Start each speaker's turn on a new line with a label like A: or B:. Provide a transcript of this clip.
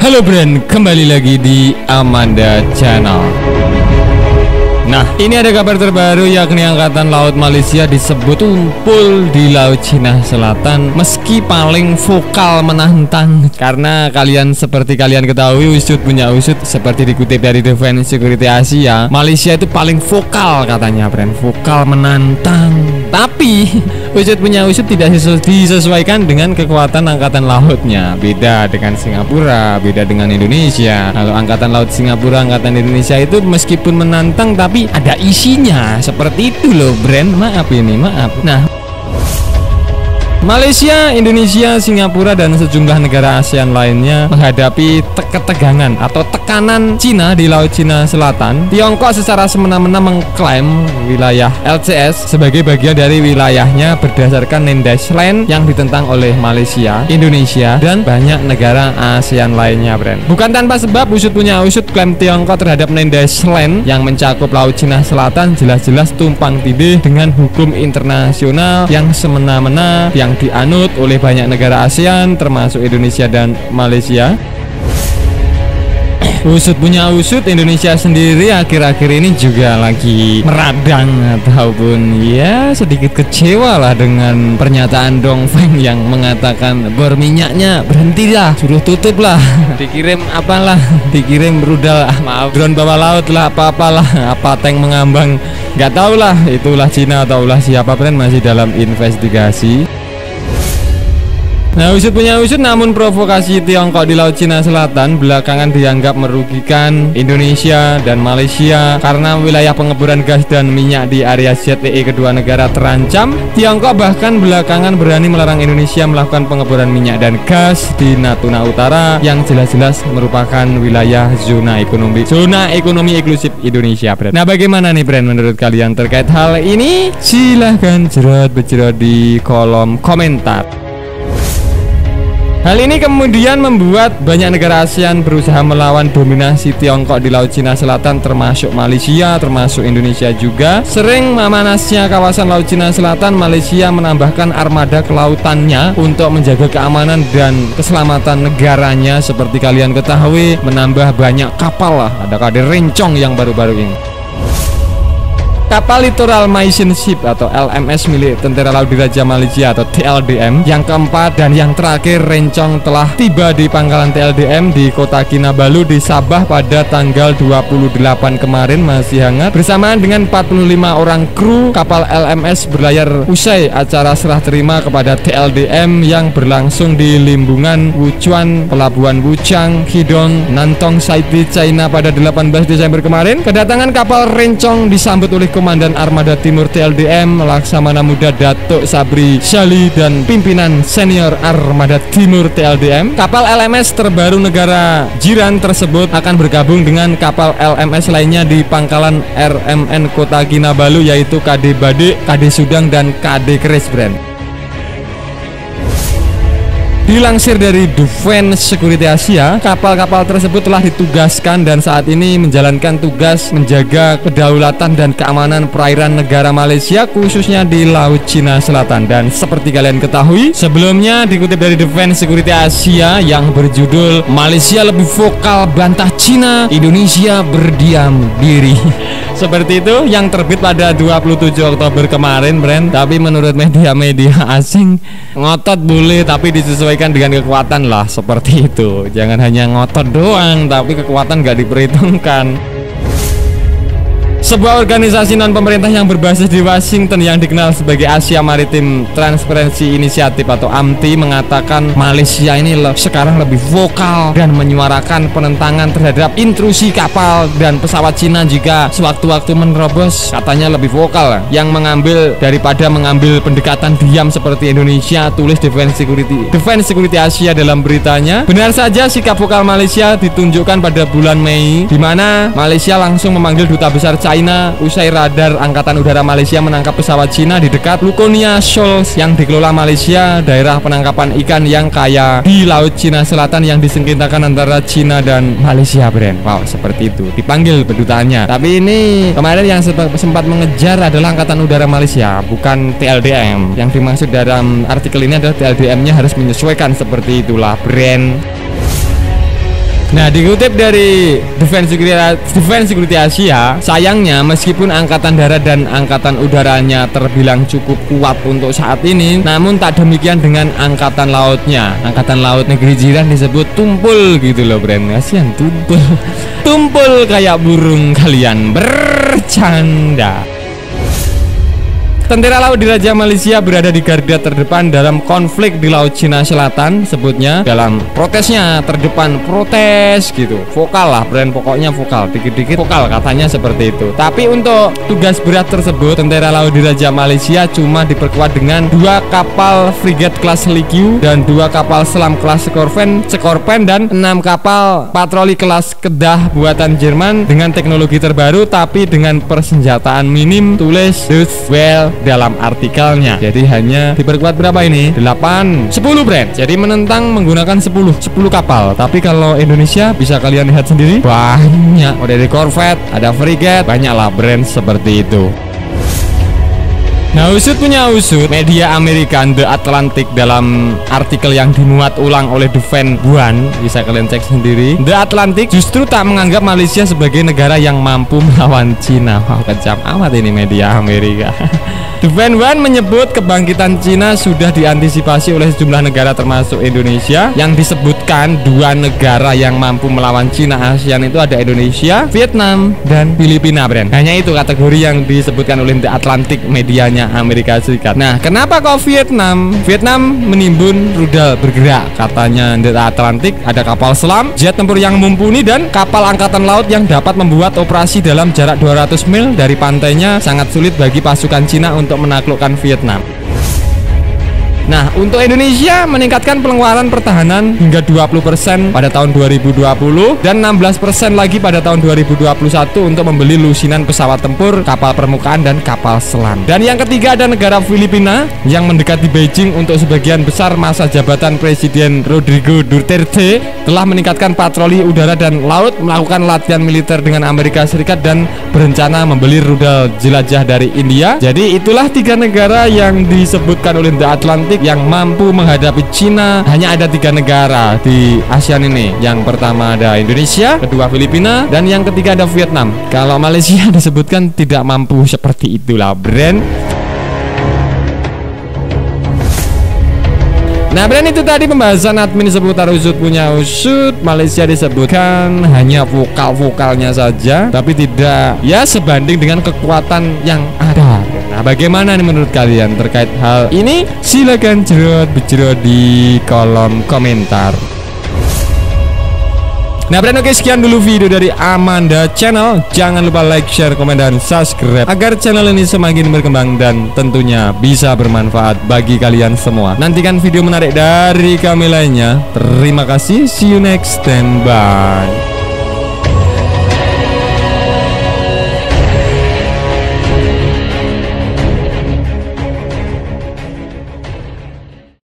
A: Halo Brand, kembali lagi di Amanda Channel. Nah, ini ada kabar terbaru, yakni Angkatan Laut Malaysia disebut tumpul di Laut Cina Selatan meski paling vokal menantang. Karena seperti kalian ketahui, usut punya usut, seperti dikutip dari Defense Security Asia, Malaysia itu paling vokal katanya, Brand, vokal menantang. Tapi usut punya usut tidak disesuaikan dengan kekuatan angkatan lautnya. Beda dengan Singapura, beda dengan Indonesia. Kalau angkatan laut Singapura, angkatan Indonesia itu meskipun menantang tapi ada isinya. Seperti itu loh, Brand. Maaf ini, maaf. Nah, Malaysia, Indonesia, Singapura, dan sejumlah negara ASEAN lainnya menghadapi ketegangan atau tekanan Cina di Laut Cina Selatan. Tiongkok secara semena-mena mengklaim wilayah LCS sebagai bagian dari wilayahnya berdasarkan Nendes Land yang ditentang oleh Malaysia, Indonesia, dan banyak negara ASEAN lainnya, Brand. Bukan tanpa sebab usut punya usut klaim Tiongkok terhadap Nendes Land yang mencakup Laut Cina Selatan jelas-jelas tumpang tindih dengan hukum internasional yang semena-mena yang dianut oleh banyak negara ASEAN termasuk Indonesia dan Malaysia. Usut punya usut, Indonesia sendiri akhir-akhir ini juga lagi meradang ataupun ya sedikit kecewa lah dengan pernyataan Dong Feng yang mengatakan berminyaknya berhentilah, suruh tutup lah, dikirim apalah, dikirim rudal, maaf, drone bawah laut lah, apa-apalah, apa tank mengambang, nggak tahu lah, itulah Cina atau ulah siapa, Brand, masih dalam investigasi. Nah, usut punya usut, namun provokasi Tiongkok di Laut Cina Selatan belakangan dianggap merugikan Indonesia dan Malaysia karena wilayah pengeboran gas dan minyak di area ZEE kedua negara terancam. Tiongkok bahkan belakangan berani melarang Indonesia melakukan pengeboran minyak dan gas di Natuna Utara yang jelas-jelas merupakan wilayah zona ekonomi eksklusif Indonesia, Brand. Nah, bagaimana nih, Brand, menurut kalian terkait hal ini? Silahkan cerot di kolom komentar. Hal ini kemudian membuat banyak negara ASEAN berusaha melawan dominasi Tiongkok di Laut Cina Selatan, termasuk Malaysia, termasuk Indonesia juga. Sering memanasnya kawasan Laut Cina Selatan, Malaysia menambahkan armada kelautannya untuk menjaga keamanan dan keselamatan negaranya. Seperti kalian ketahui, menambah banyak kapal lah, ada KD Rencong yang baru-baru ini. Kapal Littoral Mission Ship atau LMS milik Tentara Laut Diraja Malaysia atau TLDM yang keempat dan yang terakhir, Rencong, telah tiba di pangkalan TLDM di Kota Kinabalu di Sabah pada tanggal 28 kemarin, masih hangat, bersamaan dengan 45 orang kru kapal LMS berlayar usai acara serah terima kepada TLDM yang berlangsung di Limbungan Wuchuan, Pelabuhan Wuchang, Hidong, Nantong City, China pada 18 Desember kemarin. Kedatangan kapal Rencong disambut oleh Komandan Armada Timur TLDM Laksamana Muda Datuk Sabri Syali dan pimpinan senior Armada Timur TLDM. Kapal LMS terbaru negara jiran tersebut akan bergabung dengan kapal LMS lainnya di pangkalan RMN Kota Kinabalu, yaitu KD Badik, KD Sudang, dan KD Keris, Brand. Dilansir dari Defense Security Asia, kapal-kapal tersebut telah ditugaskan dan saat ini menjalankan tugas menjaga kedaulatan dan keamanan perairan negara Malaysia, khususnya di Laut Cina Selatan. Dan seperti kalian ketahui, sebelumnya dikutip dari Defense Security Asia yang berjudul Malaysia lebih vokal bantah Cina, Indonesia berdiam diri. Seperti itu, yang terbit pada 27 Oktober kemarin, Brand. Tapi menurut media-media asing, ngotot boleh tapi disesuaikan dengan kekuatan lah, seperti itu. Jangan hanya ngotot doang tapi kekuatan gak diperhitungkan. Sebuah organisasi non-pemerintah yang berbasis di Washington yang dikenal sebagai Asia Maritime Transparency Initiative atau AMTI mengatakan Malaysia ini sekarang lebih vokal dan menyuarakan penentangan terhadap intrusi kapal dan pesawat Cina jika sewaktu-waktu menerobos. Katanya lebih vokal yang mengambil daripada mengambil pendekatan diam seperti Indonesia, tulis Defense Security Asia dalam beritanya. Benar saja sikap vokal Malaysia ditunjukkan pada bulan Mei, di mana Malaysia langsung memanggil Duta Besar China usai radar Angkatan Udara Malaysia menangkap pesawat Cina di dekat Lukonia Shoals yang dikelola Malaysia, daerah penangkapan ikan yang kaya di Laut Cina Selatan yang disengketakan antara Cina dan Malaysia, Brand. Wow, seperti itu dipanggil kedutaannya. Tapi ini kemarin yang sempat mengejar adalah Angkatan Udara Malaysia, bukan TLDM. Yang dimaksud dalam artikel ini adalah TLDM-nya harus menyesuaikan, seperti itulah, Brand. Nah, dikutip dari Defense Security Asia, sayangnya meskipun angkatan darat dan angkatan udaranya terbilang cukup kuat untuk saat ini, namun tak demikian dengan angkatan lautnya. Angkatan laut negeri jiran disebut tumpul gitu loh, Bren. Kasihan tumpul. Tumpul kayak burung kalian bercanda. Tentara Laut Diraja Malaysia berada di garda terdepan dalam konflik di Laut Cina Selatan, sebutnya dalam protesnya terdepan, protes gitu. Vokal lah, brand pokoknya vokal, dikit-dikit vokal katanya seperti itu. Tapi untuk tugas berat tersebut, Tentara Laut Diraja Malaysia cuma diperkuat dengan 2 kapal frigat kelas Likyu dan 2 kapal selam kelas Skorpen dan 6 kapal patroli kelas Kedah buatan Jerman dengan teknologi terbaru tapi dengan persenjataan minim, tulis Deutsche Welle dalam artikelnya. Jadi hanya diperkuat berapa ini? 10 brand. Jadi menentang menggunakan 10 kapal. Tapi kalau Indonesia bisa kalian lihat sendiri, banyak. Ada di Corvette, ada frigate, banyaklah brand seperti itu. Nah, usut punya usut, media Amerika The Atlantic dalam artikel yang dimuat ulang oleh Defense One, bisa kalian cek sendiri. The Atlantic justru tak menganggap Malaysia sebagai negara yang mampu melawan Cina. Wow, kejam amat ini media Amerika. Defense One menyebut kebangkitan Cina sudah diantisipasi oleh sejumlah negara termasuk Indonesia. Yang disebutkan 2 negara yang mampu melawan Cina ASEAN itu ada Indonesia, Vietnam, dan Filipina, brand. Hanya itu kategori yang disebutkan oleh The Atlantic medianya Amerika Serikat. Nah, kenapa kok Vietnam? Vietnam menimbun rudal bergerak. Katanya The Atlantic ada kapal selam, jet tempur yang mumpuni, dan kapal angkatan laut yang dapat membuat operasi dalam jarak 200 mil dari pantainya. Sangat sulit bagi pasukan Cina untuk menaklukkan Vietnam. Nah, untuk Indonesia meningkatkan pengeluaran pertahanan hingga 20% pada tahun 2020 dan 16% lagi pada tahun 2021 untuk membeli lusinan pesawat tempur, kapal permukaan, dan kapal selam. Dan yang ketiga ada negara Filipina yang mendekati Beijing untuk sebagian besar masa jabatan Presiden Rodrigo Duterte telah meningkatkan patroli udara dan laut, melakukan latihan militer dengan Amerika Serikat, dan berencana membeli rudal jelajah dari India. Jadi itulah 3 negara yang disebutkan oleh The Atlantic yang mampu menghadapi Cina. Hanya ada 3 negara di ASEAN ini. Yang pertama ada Indonesia, kedua Filipina, dan yang ketiga ada Vietnam. Kalau Malaysia disebutkan tidak mampu seperti itulah, brand. Nah, brand itu tadi pembahasan admin seputar usut punya usut. Malaysia disebutkan hanya vokal-vokalnya saja, tapi tidak ya sebanding dengan kekuatan yang ada. Nah, bagaimana nih menurut kalian terkait hal ini? Silakan berjerot di kolom komentar. Nah, brand, oke, sekian dulu video dari Amanda Channel. Jangan lupa like, share, komen, dan subscribe agar channel ini semakin berkembang dan tentunya bisa bermanfaat bagi kalian semua. Nantikan video menarik dari kami lainnya. Terima kasih, see you next time, bye.